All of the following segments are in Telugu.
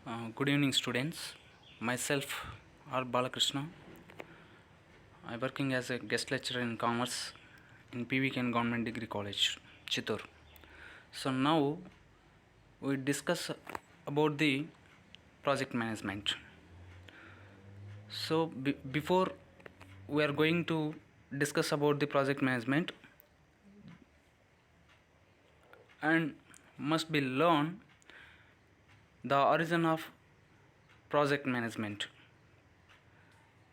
Good evening, students. Myself, R. Balakrishna. I working as a guest lecturer in commerce in PVKN Government Degree College, Chittoor. So now we discuss about the project management. So before we are going to discuss about the project management and must be learn the origin of project management.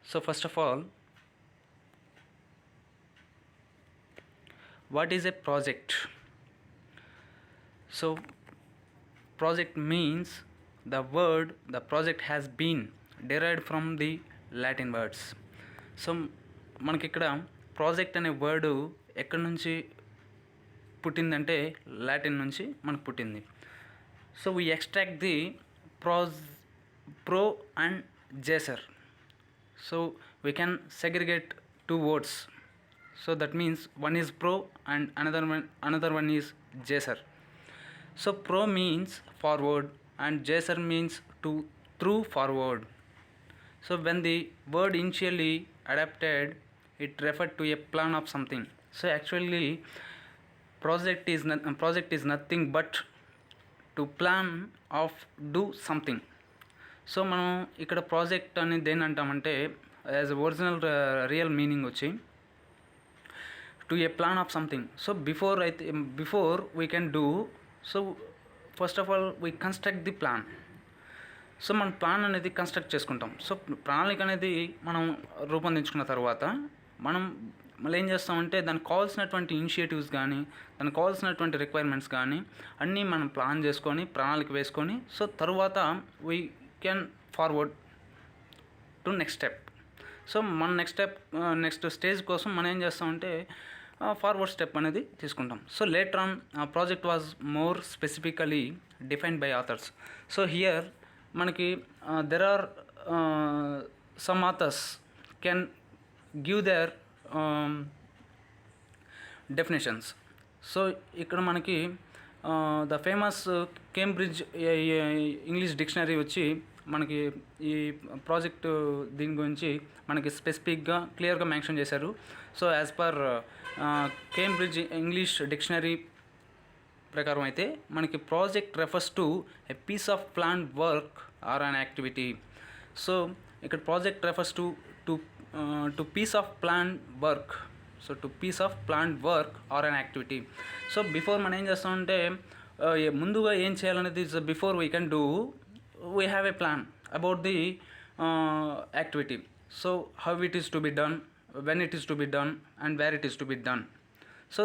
So first of all, what is a project? So project means the project has been derived from the Latin words. So మనకి ఇక్కడ ప్రాజెక్ట్ అనే వర్డ్ ఎక్కడి నుంచి పుట్టిందంటే లాటిన్ నుంచి మనకు పుట్టింది. So we extract the pro and jacere. So we can segregate two words. So that means one is pro and another one is jaser. So pro means forward and jaser means to through forward. So when the word initially adapted, it referred to a plan of something. So actually project is nothing but to plan of do something. So మనం ఇక్కడ ప్రాజెక్ట్ అనేది దేని అంటామంటే యాజ్ ఒరిజినల్ రియల్ మీనింగ్ వచ్చి to A plan of something. So before we can do, so first of all we construct the plan. So మన ప్లాన్ అనేది కన్స్ట్రక్ట్ చేసుకుంటాం. సో ప్రణాళిక అనేది మనం రూపొందించుకున్న తర్వాత మనం మళ్ళీ ఏం చేస్తామంటే దానికి కావాల్సినటువంటి ఇనిషియేటివ్స్ కానీ దానికి కావాల్సినటువంటి రిక్వైర్మెంట్స్ కానీ అన్నీ మనం ప్లాన్ చేసుకొని ప్రణాళిక వేసుకొని సో తర్వాత we can forward to next step. So మన నెక్స్ట్ స్టేజ్ కోసం మనం ఏం చేస్తామంటే ఫార్వర్డ్ స్టెప్ అనేది తీసుకుంటాం. So later on project was more specifically defined by authors. So here మనకి there are some authors can give their definitions. So ఇక్కడ మనకి the famous Cambridge English dictionary వచ్చి మనకి ఈ ప్రాజెక్టు దీని గురించి మనకి స్పెసిఫిక్గా క్లియర్గా మెన్షన్ చేశారు. So as per Cambridge English dictionary ప్రకారం అయితే మనకి project refers to a piece of planned work or an activity. So ఇక్కడ project refers to piece of planned work. So to piece of planned work or an activity. So before మనం ఏం చేస్తామంటే ముందుగా ఏం చేయాలనేది before we can do we have a plan about the activity. So how it is to be done, when it is to be done and where it is to be done. So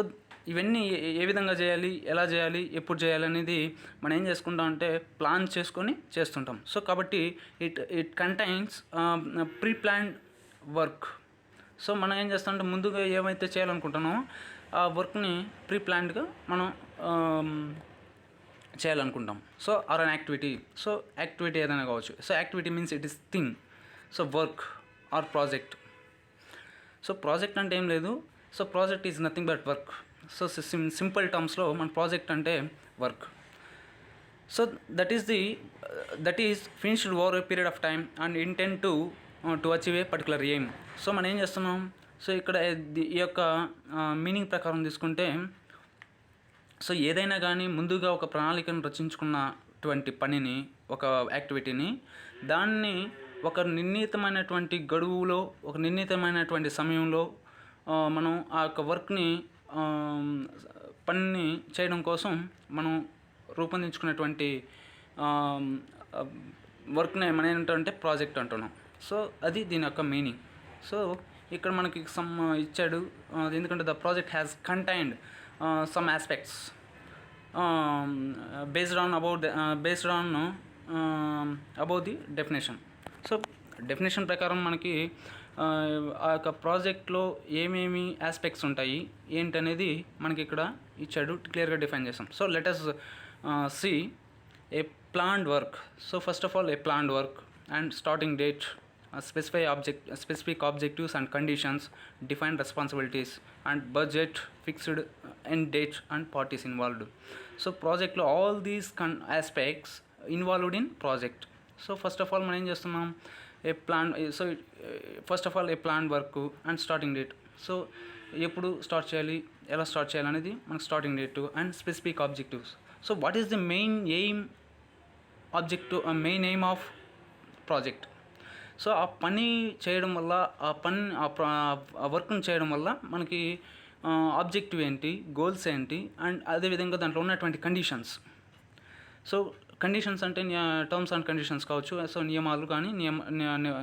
ఇవన్నీ ఏ విధంగా చేయాలి, ఎలా చేయాలి, ఎప్పుడు చేయాలి అనేది మనం ఏం చేసుకుంటాం అంటే ప్లాన్ చేసుకొని చేస్తుంటాం. సో కాబట్టి it contains pre planned work. So మనం ఏం చేస్తామంటే ముందుగా ఏమైతే చేయాలనుకుంటున్నామో ఆ వర్క్ని ప్రీ ప్లాన్డ్గా మనం చేయాలనుకుంటాం. So or an activity. So activity ఏదైనా కావచ్చు. So activity means it is thing. So work or project. So project అంటే ఏం లేదు. So project is nothing but work. So simple టర్మ్స్లో మన ప్రాజెక్ట్ అంటే work. So that is finished over a period of time and intent to achieve a particular aim. So మనం ఏం చేస్తున్నాం, సో ఇక్కడ ఈ యొక్క మీనింగ్ ప్రకారం తీసుకుంటే సో ఏదైనా కానీ ముందుగా ఒక ప్రణాళికను రచించుకున్నటువంటి పనిని, ఒక యాక్టివిటీని, దాన్ని ఒక నిర్ణీతమైనటువంటి గడువులో, ఒక నిర్ణీతమైనటువంటి సమయంలో మనం ఆ యొక్క పనిని చేయడం కోసం మనం రూపొందించుకున్నటువంటి వర్క్ని మనం ఏంటంటే ప్రాజెక్ట్ అంటున్నాం. సో అది దీని యొక్క మీనింగ్. సో ఇక్కడ మనకి సమ్ ఇచ్చాడు, ఎందుకంటే the project has contained some aspects based on about the definition. So definition ప్రకారం మనకి ఆ యొక్క ప్రాజెక్ట్లో ఏమేమి ఆస్పెక్ట్స్ ఉంటాయి ఏంటనేది మనకి ఇక్కడ ఇచ్చాడు, క్లియర్గా డిఫైన్ చేస్తాం. So let us see a planned work. So first of all, a planned work and starting date, specific objectives and conditions, defined responsibilities and budget, fixed end date and parties involved. So project lo all these aspects involved in project. So first of all మనం ఏం చేస్తున్నాం, a plan. So first of all a plan work and starting date. So ఎప్పుడు స్టార్ట్ చేయాలి, ఎలా స్టార్ట్ చేయాలి అనేది మనకు starting date and specific objectives. So what is the main aim objective, main aim of project. So ఆ పని చేయడం వల్ల, ఆ వర్క్ని చేయడం వల్ల మనకి ఆబ్జెక్టివ్ ఏంటి, గోల్స్ ఏంటి, అండ్ అదేవిధంగా దాంట్లో ఉన్నటువంటి కండిషన్స్. సో కండిషన్స్ అంటే టర్మ్స్ అండ్ కండిషన్స్ కావచ్చు, సో నియమాలు కానీ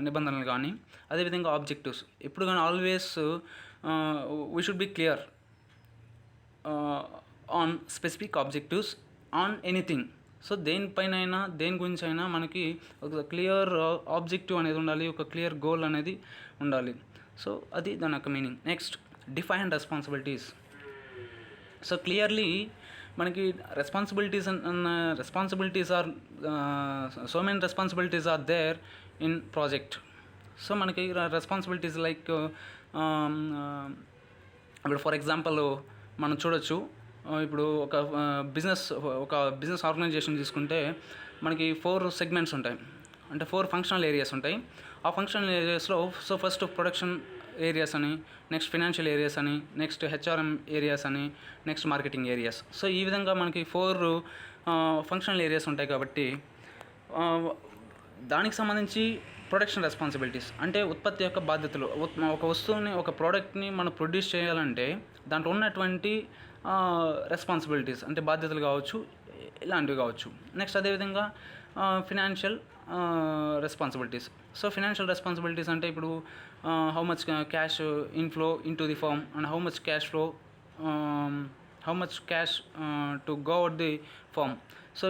నిబంధనలు కానీ, అదేవిధంగా ఆబ్జెక్టివ్స్. ఎప్పుడు కానీ always we should be clear on specific objectives on anything. So దేనిపైనైనా, దేని గురించి అయినా మనకి ఒక క్లియర్ ఆబ్జెక్టివ్ అనేది ఉండాలి, ఒక క్లియర్ గోల్ అనేది ఉండాలి. సో అది దాని యొక్క meaning. Next, define responsibilities. So clearly మనకి responsibilities are so many responsibilities are there in project. So మనకి రెస్పాన్సిబిలిటీస్ లైక్ ఇప్పుడు ఫర్ ఎగ్జాంపుల్ మనం చూడొచ్చు, ఇప్పుడు ఒక బిజినెస్ ఆర్గనైజేషన్ తీసుకుంటే మనకి 4 సెగ్మెంట్స్ ఉంటాయి, అంటే 4 ఫంక్షనల్ ఏరియాస్ ఉంటాయి. ఆ ఫంక్షనల్ ఏరియాస్లో సో ఫస్ట్ ప్రొడక్షన్ ఏరియాస్ అని, నెక్స్ట్ ఫినాన్షియల్ ఏరియాస్ అని, నెక్స్ట్ హెచ్ఆర్ఎం ఏరియాస్ అని, నెక్స్ట్ మార్కెటింగ్ ఏరియాస్. సో ఈ విధంగా మనకి 4 ఫంక్షనల్ ఏరియాస్ ఉంటాయి. కాబట్టి దానికి సంబంధించి ప్రొడక్షన్ రెస్పాన్సిబిలిటీస్ అంటే ఉత్పత్తి యొక్క బాధ్యతలు. ఒక వస్తువుని, ఒక ప్రోడక్ట్ని మనం ప్రొడ్యూస్ చేయాలంటే దాంట్లో ఉన్నటువంటి రెస్పాన్సిబిలిటీస్ అంటే బాధ్యతలు కావచ్చు, ఇలాంటివి కావచ్చు. నెక్స్ట్ అదేవిధంగా financial responsibilities. So financial responsibilities అంటే ఇప్పుడు how much cash inflow in to the firm and how much cash to go out the firm. So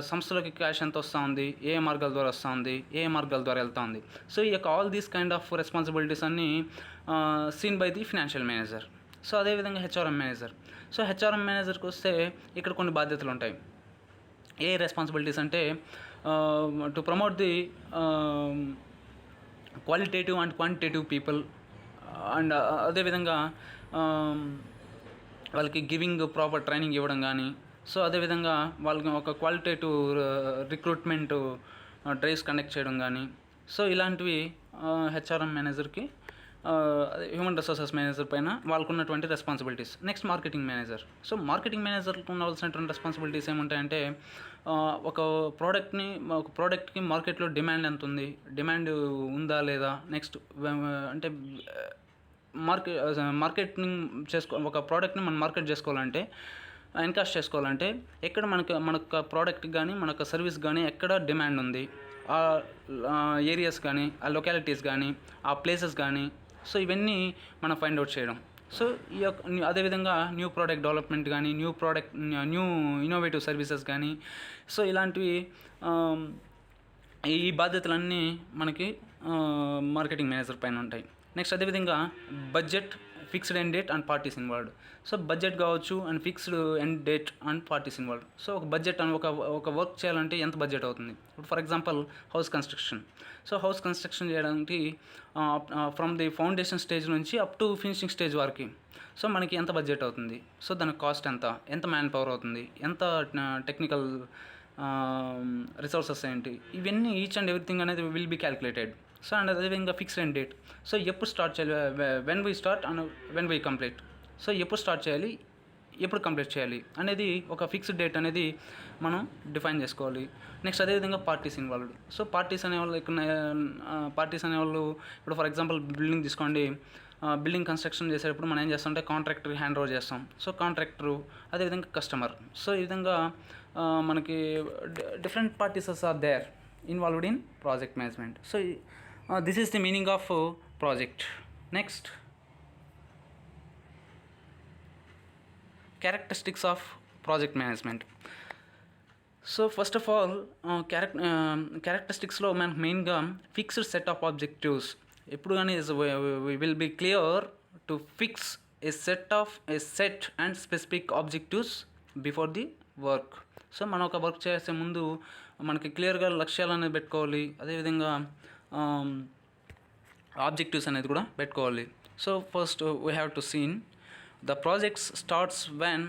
సంస్థలోకి క్యాష్ ఎంత వస్తూ ఉంది, ఏ మార్గాల ద్వారా వస్తూ ఉంది, ఏ మార్గాల ద్వారా వెళ్తూ ఉంది. సో ఈ యొక్క all these kind of responsibilities అన్నీ seen by the financial manager. So అదేవిధంగా హెచ్ఆర్ఎం మేనేజర్. సో హెచ్ఆర్ఎం మేనేజర్కి వస్తే ఇక్కడ కొన్ని బాధ్యతలు ఉంటాయి. ఏ రెస్పాన్సిబిలిటీస్ అంటే to promote the qualitative and quantitative people, and అదేవిధంగా వాళ్ళకి గివింగ్ ప్రాపర్ ట్రైనింగ్ ఇవ్వడం కానీ, సో అదేవిధంగా వాళ్ళకి ఒక క్వాలిటేటివ్ రిక్రూట్మెంట్ డ్రైవ్స్ కండక్ట్ చేయడం కానీ, సో ఇలాంటివి హెచ్ఆర్ఎం మేనేజర్కి, హ్యూమన్ రిసోర్సెస్ మేనేజర్ పైన వాళ్ళకు ఉన్నటువంటి responsibilities. Next marketing manager. So marketing మేనేజర్కి ఉండవలసినటువంటి రెస్పాన్సిబిలిటీస్ ఏముంటాయంటే ఒక ప్రోడక్ట్కి మార్కెట్లో డిమాండ్ ఎంత ఉంది, డిమాండ్ ఉందా లేదా, నెక్స్ట్ అంటే మార్కెటింగ్ ఒక ప్రోడక్ట్ని మనం మార్కెట్ చేసుకోవాలంటే, ఎన్కాష్ చేసుకోవాలంటే ఎక్కడ మనకు ప్రోడక్ట్కి కానీ మనకు సర్వీస్ కానీ ఎక్కడ డిమాండ్ ఉంది, ఆ ఏరియాస్ కానీ, ఆ లొకాలిటీస్ కానీ, ఆ ప్లేసెస్ కానీ, సో ఇవన్నీ మనం ఫైండ్ అవుట్ చేయడం. సో ఈ యొక్క అదేవిధంగా న్యూ ప్రోడక్ట్ డెవలప్మెంట్ కానీ, న్యూ ఇన్నోవేటివ్ సర్వీసెస్ కానీ, సో ఇలాంటివి ఈ బాధ్యతలన్నీ మనకి మార్కెటింగ్ మేనేజర్ పైన ఉంటాయి. నెక్స్ట్ అదేవిధంగా budget, fixed end date and parties involved. So budget కావచ్చు and fixed end date and parties involved. So ఒక బడ్జెట్ అని ఒక వర్క్ చేయాలంటే ఎంత బడ్జెట్ అవుతుంది. ఇప్పుడు for example house construction. So house construction చేయడానికి ఫ్రమ్ ది ఫౌండేషన్ స్టేజ్ నుంచి అప్ టు ఫినిషింగ్ స్టేజ్ వరకు సో మనకి ఎంత బడ్జెట్ అవుతుంది, సో దానికి కాస్ట్ ఎంత మ్యాన్ పవర్ అవుతుంది, ఎంత టెక్నికల్ రిసోర్సెస్ ఏంటి, ఇవన్నీ ఈచ్ అండ్ ఎవ్రీథింగ్ అనేది will be calculated. So and అదేవిధంగా ఫిక్స్డ్ ఎండ్ డేట్. సో ఎప్పుడు స్టార్ట్ చేయాలి, when we start and when we complete. So ఎప్పుడు స్టార్ట్ చేయాలి, ఎప్పుడు కంప్లీట్ చేయాలి అనేది ఒక ఫిక్స్డ్ డేట్ అనేది మనం డిఫైన్ చేసుకోవాలి. నెక్స్ట్ అదేవిధంగా పార్టీస్ ఇన్వాల్వ్డ్. సో పార్టీస్ అనేవాళ్ళు ఇప్పుడు ఫర్ ఎగ్జాంపుల్ బిల్డింగ్ తీసుకోండి. బిల్డింగ్ కన్స్ట్రక్షన్ చేసేటప్పుడు మనం ఏం చేస్తామంటే కాంట్రాక్టర్కి హ్యాండ్ ఓవర్ చేస్తాం. సో కాంట్రాక్టరు, అదేవిధంగా కస్టమర్. సో ఈ విధంగా మనకి different parties are there involved in project management. So this is the meaning of project. Next, characteristics of project management. So first of all, characteristics లో మనకు మెయిన్గా ఫిక్స్డ్ సెట్ ఆఫ్ ఆబ్జెక్టివ్స్. ఎప్పుడు కానీ we will be clear to fix a set and specific objectives before the work. So మనం ఒక వర్క్ చేసే ముందు మనకి క్లియర్గా లక్ష్యాలు అనేది పెట్టుకోవాలి, అదేవిధంగా ఆబ్జెక్టివ్స్ అనేది కూడా పెట్టుకోవాలి. So first we have to seen the projects starts when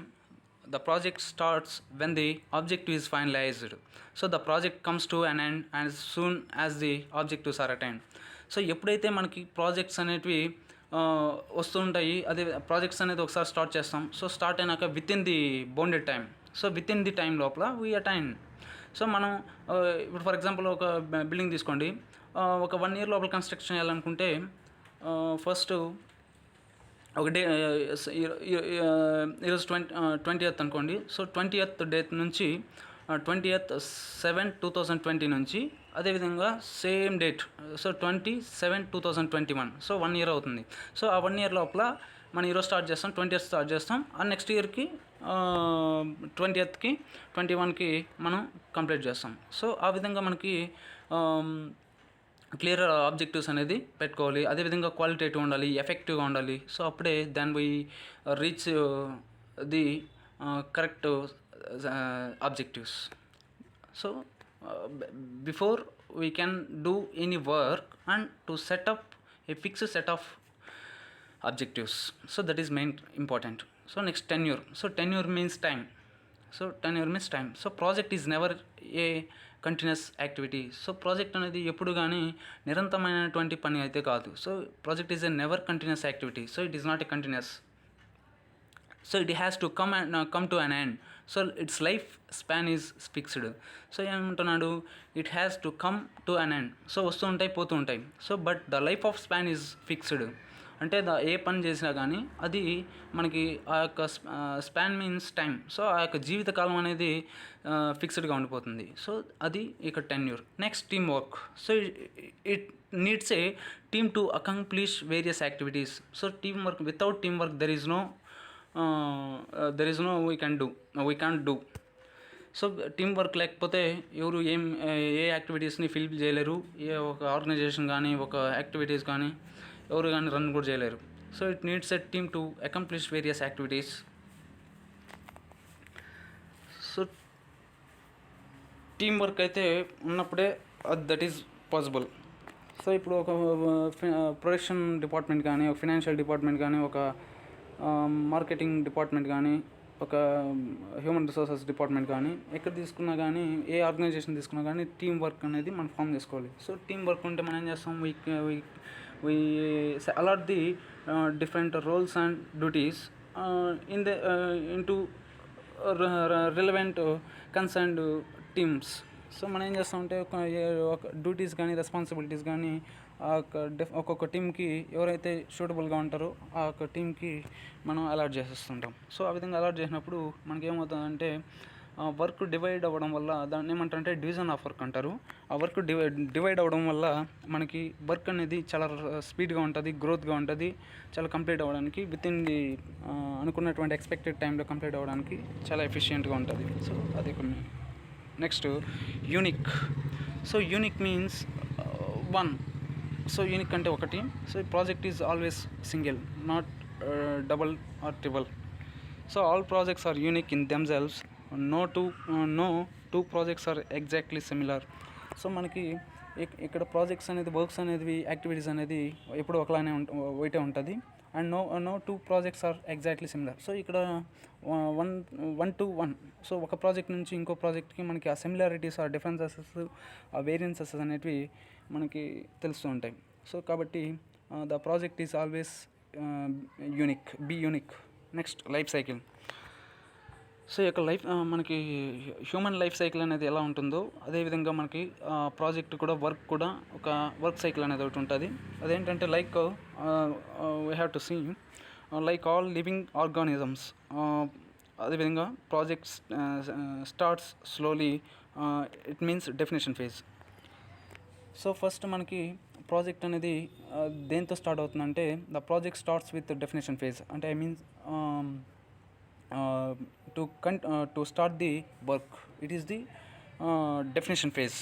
the project starts when the objective is finalized. So the project comes to an end as soon as the objectives are attained. So ఎప్పుడైతే మనకి ప్రాజెక్ట్స్ అనేటివి వస్తుంటాయి, అదే ప్రాజెక్ట్స్ అనేది ఒకసారి స్టార్ట్ చేస్తాం. సో స్టార్ట్ అయినాక with in the bounded time, so with in the time లోపల వీ అటైన్. సో మనం ఇప్పుడు ఫర్ ఎగ్జాంపుల్ ఒక బిల్డింగ్ తీసుకోండి, ఒక 1 year లోపల కన్స్ట్రక్షన్ చేయాలనుకుంటే ఫస్ట్ ఒక డే ఈరోజు 20th అనుకోండి. సో 20th డేట్ నుంచి 20/7/2020 నుంచి అదేవిధంగా same date, so 27/2021, so 1 year అవుతుంది. సో ఆ 1 year లోపల మనం ఈరోజు స్టార్ట్ చేస్తాం, 20th స్టార్ట్ చేస్తాం, ఆ నెక్స్ట్ ఇయర్కి 20th 21కి మనం కంప్లీట్ చేస్తాం. సో ఆ విధంగా మనకి క్లియర్ ఆబ్జెక్టివ్స్ అనేది పెట్టుకోవాలి. అదేవిధంగా క్వాలిటేటివ్ ఉండాలి, ఎఫెక్టివ్గా ఉండాలి. సో అప్పుడే then we reach the correct objectives. So before we can do any work and to set up a fixed set of objectives. So that is main important. So next, tenure. So tenure means time. So project is never a continuous activity. So project అనేది ఎప్పుడు కానీ నిరంతరమైనటువంటి పని అయితే కాదు. So project is a never continuous activity. So it is not a continuous. So it has to come to an end. So its life span is fixed. So ఏమంటున్నాడు, it has to come to an end. So వస్తూ ఉంటాయి, పోతూ ఉంటాయి. So but the life of span is fixed. అంటే ఏ పని చేసినా కానీ అది మనకి ఆ యొక్క స్పాన్ మీన్స్ టైం. సో ఆ యొక్క జీవితకాలం అనేది ఫిక్స్డ్గా ఉండిపోతుంది. సో అది ఇక tenure. Next, team work. So it needs a team to accomplish various activities. So team work, without team work there is no we can do. So team work లేకపోతే ఎవరు ఏ యాక్టివిటీస్ని ఫిల్ చేయలేరు. ఏ ఒక ఆర్గనైజేషన్ కానీ ఒక యాక్టివిటీస్ కానీ ఎవరు కానీ రన్ కూడా చేయలేరు. So it needs a team to accomplish various activities. So team work అయితే ఉన్నప్పుడే దట్ ఈజ్ పాసిబుల్. సో ఇప్పుడు ఒక ప్రొడక్షన్ డిపార్ట్మెంట్ కానీ, ఒక ఫినాన్షియల్ డిపార్ట్మెంట్ కానీ, ఒక మార్కెటింగ్ డిపార్ట్మెంట్ కానీ, ఒక హ్యూమన్ రిసోర్సెస్ డిపార్ట్మెంట్ కానీ, ఎక్కడ తీసుకున్నా కానీ, ఏ ఆర్గనైజేషన్ తీసుకున్నా కానీ టీం వర్క్ అనేది మనం ఫామ్ చేసుకోవాలి. సో టీం వర్క్ ఉంటే మనం ఏం చేస్తాం, we allot the different roles and duties into relevant concerned teams. So మనం ఏం చేస్తామంటే ఒక డ్యూటీస్ కానీ రెస్పాన్సిబిలిటీస్ కానీ ఒక్కొక్క టీంకి ఎవరైతే సూటబుల్గా ఉంటారో ఆ యొక్క టీంకి మనం అలాట్ చేసేస్తుంటాం. సో ఆ విధంగా అలాట్ చేసినప్పుడు మనకి ఏమవుతుందంటే వర్క్ డివైడ్ అవ్వడం వల్ల, దాన్ని ఏమంటారంటే డివిజన్ ఆఫ్ వర్క్ అంటారు. ఆ వర్క్ డివైడ్ అవ్వడం వల్ల మనకి వర్క్ అనేది చాలా స్పీడ్గా ఉంటుంది, గ్రోత్గా ఉంటుంది, చాలా కంప్లీట్ అవ్వడానికి విత్ ఇన్ ది అనుకున్నటువంటి ఎక్స్పెక్టెడ్ టైంలో కంప్లీట్ అవ్వడానికి చాలా ఎఫిషియెంట్గా ఉంటుంది. సో అది కొన్ని. Next, unique. So unique means one. So unique అంటే ఒకటి. So project is always single, not double or triple. So all projects are unique in themselves. no two projects are exactly similar. So మనకి ఇక్కడ ప్రాజెక్ట్స్ అనేది, వర్క్స్ అనేది, యాక్టివిటీస్ అనేది ఎప్పుడు ఒకలానే ఒకటే ఉంటుంది. And no two projects are exactly similar. So ఇక్కడ 1:1. సో ఒక ప్రాజెక్ట్ నుంచి ఇంకో ప్రాజెక్ట్కి మనకి ఆ సిమిలారిటీస్, ఆ డిఫరెన్సెస్, ఆ వేరియన్సెస్ అనేటివి మనకి తెలుస్తూ ఉంటాయి. సో కాబట్టి the project is always unique, be unique. Next, life cycle. So ఈ యొక్క మనకి హ్యూమన్ లైఫ్ సైకిల్ అనేది ఎలా ఉంటుందో అదేవిధంగా మనకి ప్రాజెక్ట్ కూడా, వర్క్ కూడా ఒక వర్క్ సైకిల్ అనేది ఒకటి ఉంటుంది. అదేంటంటే like we have to see like all living organisms. అదేవిధంగా projects starts slowly, it means definition phase. So first మనకి ప్రాజెక్ట్ అనేది దేంతో స్టార్ట్ అవుతుందంటే the project starts with definition phase. అంటే I means to start the work, it is the definition phase,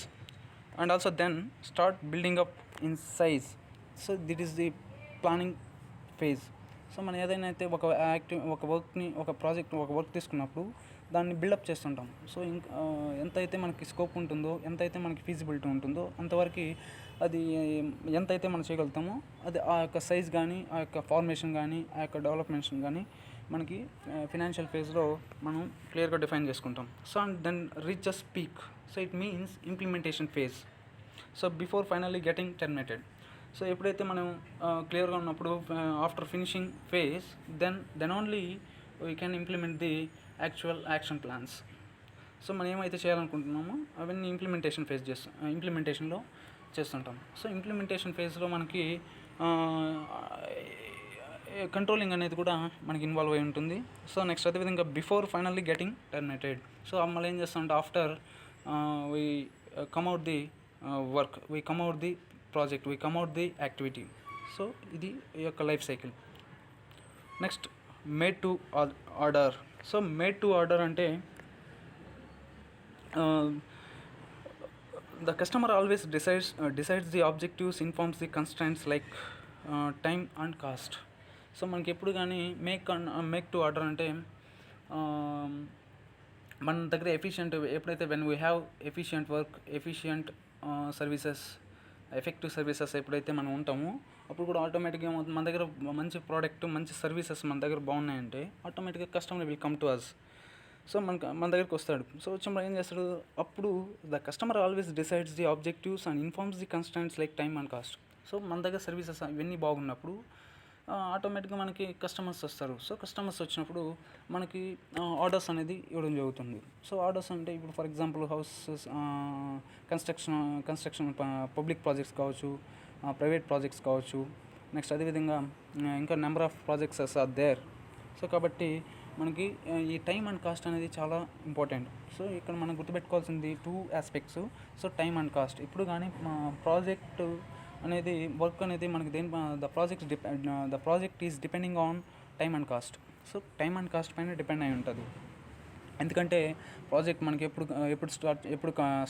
and also then start building up in size. So this is the planning phase. So మనం ఏదైనా అయితే ఒక వర్క్ని, ఒక ప్రాజెక్ట్, ఒక వర్క్ తీసుకున్నప్పుడు దాన్ని బిల్డప్ చేస్తుంటాం. సో ఎంతైతే మనకి స్కోప్ ఉంటుందో, ఎంతైతే మనకి ఫీజిబిలిటీ ఉంటుందో అంతవరకు అది ఎంతైతే మనం చేయగలుగుతామో అది ఆ యొక్క సైజ్ కానీ, ఆ యొక్క ఫార్మేషన్ కానీ, ఆ యొక్క డెవలప్మెంట్స్ కానీ మనకి ఫినాన్షియల్ ఫేజ్లో మనం క్లియర్గా డిఫైన్ చేసుకుంటాం. So and then reaches peak. So it means implementation phase. So before finally getting terminated. So ఎప్పుడైతే మనం క్లియర్గా ఉన్నప్పుడు after finishing phase then only we can implement the actual action plans. So మనం ఏమైతే చేయాలనుకుంటున్నామో అవన్నీ ఇంప్లిమెంటేషన్లో చేస్తుంటాం. సో ఇంప్లిమెంటేషన్ ఫేజ్లో మనకి కంట్రోలింగ్ అనేది కూడా మనకి ఇన్వాల్వ్ అయి ఉంటుంది. సో నెక్స్ట్ అదేవిధంగా before finally getting terminated. So మళ్ళీ ఏం చేస్తామంటే after we come out the work, we come out the project, we come out the activity. So ఇది ఈ యొక్క life cycle. Next made to order. So made to order అంటే the customer always decides the objectives, informs the constraints like time and cost. So మనకి ఎప్పుడు కానీ మేక్ టు ఆర్డర్ అంటే మన దగ్గర ఎప్పుడైతే when we have efficient work, efficient services, effective services ఎప్పుడైతే మనం ఉంటామో అప్పుడు కూడా ఆటోమేటిక్గా మన దగ్గర మంచి ప్రోడక్ట్, మంచి సర్వీసెస్ మన దగ్గర బాగున్నాయంటే ఆటోమేటిక్గా customer will come to us. So మన దగ్గరికి వస్తాడు. సో వచ్చినప్పుడు ఏం చేస్తాడు, అప్పుడు the customer always decides the objectives and informs the constants like time and cost. So మన దగ్గర సర్వీసెస్ ఇవన్నీ బాగున్నప్పుడు ఆటోమేటిక్గా మనకి కస్టమర్స్ వస్తారు. సో కస్టమర్స్ వచ్చినప్పుడు మనకి ఆర్డర్స్ అనేది ఇవ్వడం జరుగుతుంది. సో ఆర్డర్స్ అంటే ఇప్పుడు for example houses construction public projects కావచ్చు, ప్రైవేట్ ప్రాజెక్ట్స్ కావచ్చు. నెక్స్ట్ అదేవిధంగా ఇంకా number of projects are there. So కాబట్టి మనకి ఈ టైమ్ అండ్ కాస్ట్ అనేది చాలా ఇంపార్టెంట్. సో ఇక్కడ మనం గుర్తుపెట్టుకోవాల్సింది 2 aspects. So time and cost. ఇప్పుడు కానీ ప్రాజెక్ట్ అనేది వర్క్ అనేది మనకి the project is depending on time and cost. So time and cost పైన డిపెండ్ అయి ఉంటుంది. ఎందుకంటే ప్రాజెక్ట్ మనకి ఎప్పుడు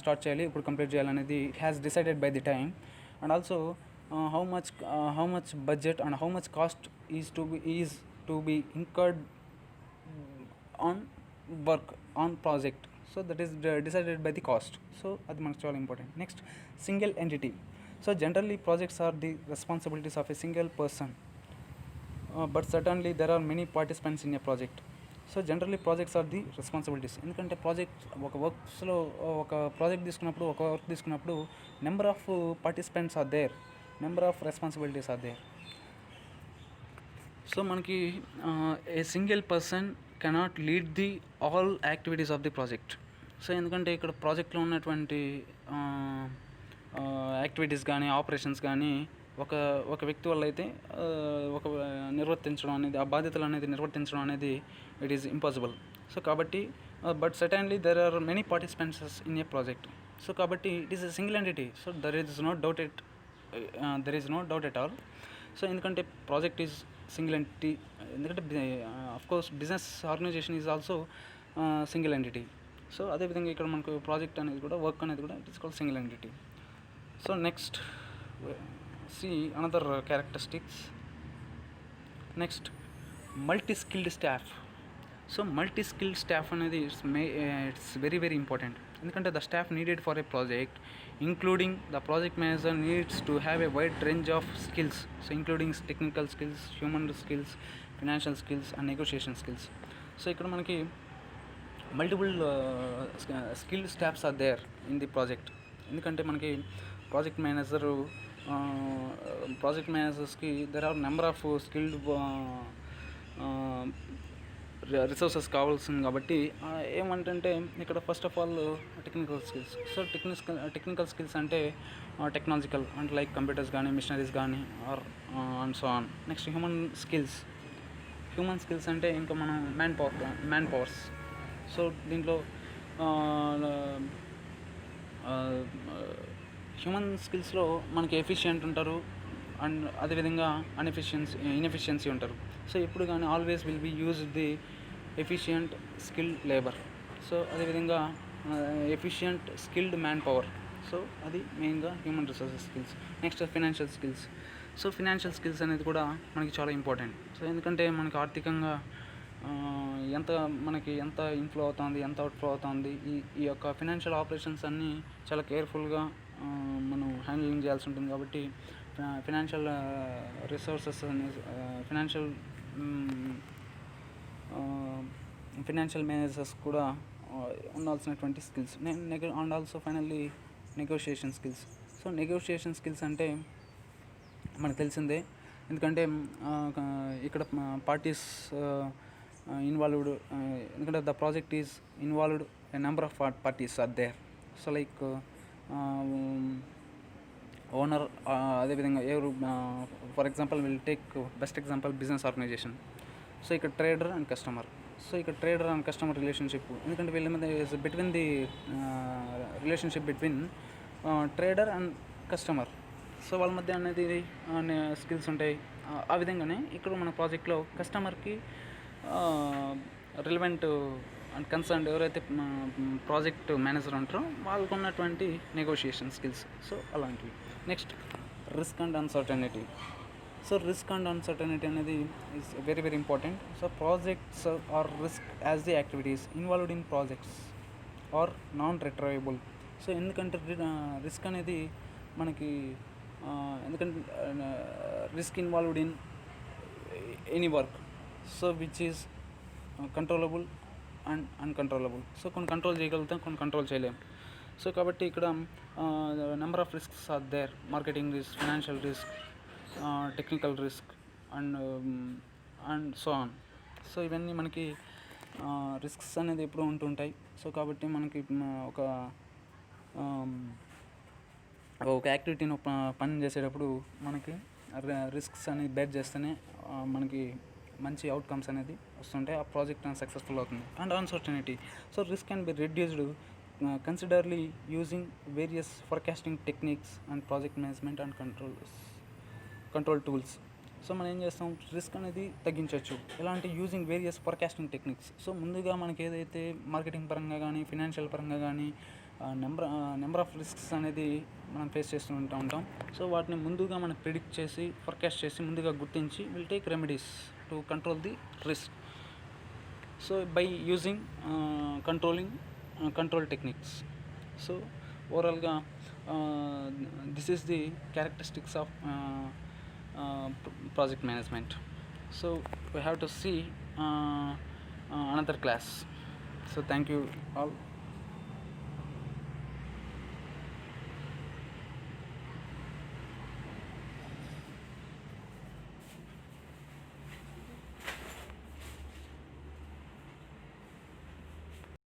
స్టార్ట్ చేయాలి, ఎప్పుడు కంప్లీట్ చేయాలనేది it has decided by the time. And also how much budget and how much cost is to be incurred on work on project. So that is decided by the cost. So అది మనకు చాలా important. Next single entity. So generally projects are the responsibilities of a single person, but suddenly there are many participants in a project. So generally projects are the responsibilities. ఎందుకంటే ఒక ప్రాజెక్ట్ తీసుకున్నప్పుడు, ఒక వర్క్ తీసుకున్నప్పుడు number of participants are there, number of responsibilities are there. So మనకి a single person cannot lead the all activities of the project. So ఎందుకంటే ఇక్కడ ప్రాజెక్ట్లో ఉన్నటువంటి యాక్టివిటీస్ కానీ ఆపరేషన్స్ కానీ ఒక వ్యక్తి వల్ల అయితే నిర్వర్తించడం అనేది, ఆ బాధ్యతలు అనేది నిర్వర్తించడం అనేది ఇట్ ఈస్ ఇంపాసిబుల్. సో కాబట్టి but certainly there are many participants in a project. So కాబట్టి it is a single entity. So there is no doubt at all. So ఎందుకంటే ప్రాజెక్ట్ ఈజ్ సింగిల్ ఎంటిటీ. ఎందుకంటే of course business organisation is also single entity. So అదేవిధంగా ఇక్కడ మనకు ప్రాజెక్ట్ అనేది కూడా, వర్క్ అనేది కూడా it is called single entity. So next C another characteristics. Next multi skilled staff. So multi skilled staff అనేది ఇట్స్ వెరీ వెరీ ఇంపార్టెంట్. ఎందుకంటే the staff needed for a project including the project manager needs to have a wide range of skills. So including technical skills, human skills, financial skills and negotiation skills. So ఇక్కడ మనకి multiple skilled staffs are there in the project. ఎందుకంటే మనకి ప్రాజెక్ట్ మేనేజర్స్కి there are number of skilled resources కావాల్సింది. కాబట్టి ఏమంటే ఇక్కడ first of all technical skills. So technical skills అంటే టెక్నాలజికల్ అంటే లైక్ కంప్యూటర్స్ కానీ, మిషనరీస్ కానీ or and so on. Next human skills అంటే ఇంకా మనం మ్యాన్ పవర్స్. సో దీంట్లో హ్యూమన్ స్కిల్స్లో మనకి ఎఫిషియెంట్ ఉంటారు అండ్ అదేవిధంగా ఇన్ఎఫిషియన్సీ ఉంటారు. సో ఎప్పుడు కానీ always will be use the efficient skilled labour. So అదేవిధంగా efficient skilled man power. So అది మెయిన్గా human resources skills. Next financial skills. So financial skills అనేది కూడా మనకి చాలా ఇంపార్టెంట్. సో ఎందుకంటే మనకి ఆర్థికంగా మనకి ఎంత ఇన్ఫ్లో అవుతుంది, ఎంత అవుట్ఫ్లో అవుతుంది, ఈ యొక్క ఫినాన్షియల్ ఆపరేషన్స్ అన్నీ చాలా కేర్ఫుల్గా మనం హ్యాండ్లింగ్ చేయాల్సి ఉంటుంది. కాబట్టి financial resources, financial financial managers కూడా ఉండాల్సినటువంటి skills. And also finally negotiation skills. So negotiation skills అంటే మనకు తెలిసిందే, ఎందుకంటే ఇక్కడ పార్టీస్ ఇన్వాల్వ్డ్, ఎందుకంటే the project is involved a number of parties are there. So like owner, అదేవిధంగా ఎవరు, for example will take best example business organisation. So ఇక్కడ ట్రేడర్ అండ్ కస్టమర్. సో ఇక్కడ ట్రేడర్ అండ్ కస్టమర్ రిలేషన్షిప్, ఎందుకంటే వీళ్ళ మీద between the relationship between trader and customer. So వాళ్ళ మధ్య అనేది స్కిల్స్ ఉంటాయి. ఆ విధంగానే ఇక్కడ మన ప్రాజెక్ట్లో కస్టమర్కి రిలవెంట్ అండ్ కన్సర్న్ ఎవరైతే ప్రాజెక్ట్ మేనేజర్ ఉంటారో వాళ్ళకు ఉన్నటువంటి నెగోషియేషన్ స్కిల్స్. సో అలాంటివి. Next risk and uncertainty. So risk and uncertainty అనేది is very very important. So projects are risk as the activities involved in projects are non retrievable. So ఎందుకంటే రిస్క్ అనేది మనకి, ఎందుకంటే risk involved in any work, so which is controllable and uncontrollable. So కొన్ని కంట్రోల్ చేయగలుగుతాం, కొన్ని కంట్రోల్ చేయలేం. సో కాబట్టి ఇక్కడ number of risks are there: marketing risk, financial risk, technical risk and so on. So ఇవన్నీ మనకి రిస్క్స్ అనేది ఎప్పుడూ ఉంటుంటాయి. సో కాబట్టి మనకి ఒక యాక్టివిటీని పని చేసేటప్పుడు మనకి రిస్క్స్ అనేది బేర్ చేస్తేనే మనకి మంచి అవుట్కమ్స్ అనేది వస్తుంటాయి, ఆ ప్రాజెక్ట్ అనేది సక్సెస్ఫుల్ అవుతుంది. And uncertainty. So risk can be reduced considerably using various forecasting techniques and project management and control tools. So మనం ఏం చేస్తాం, రిస్క్ అనేది తగ్గించవచ్చు. ఎలా అంటే using various forecasting techniques. So ముందుగా మనకి ఏదైతే మార్కెటింగ్ పరంగా కానీ, ఫినాన్షియల్ పరంగా కానీ నెంబర్ ఆఫ్ రిస్క్స్ అనేది మనం ఫేస్ చేస్తూ ఉంటాం. సో వాటిని ముందుగా మనం ప్రిడిక్ట్ చేసి, ఫోర్కాస్ట్ చేసి, ముందుగా గుర్తించి will take remedies to control the risk. So by using control techniques. So ఓవరాల్గా this is the characteristics of project management. So we have to see another class. So thank you all.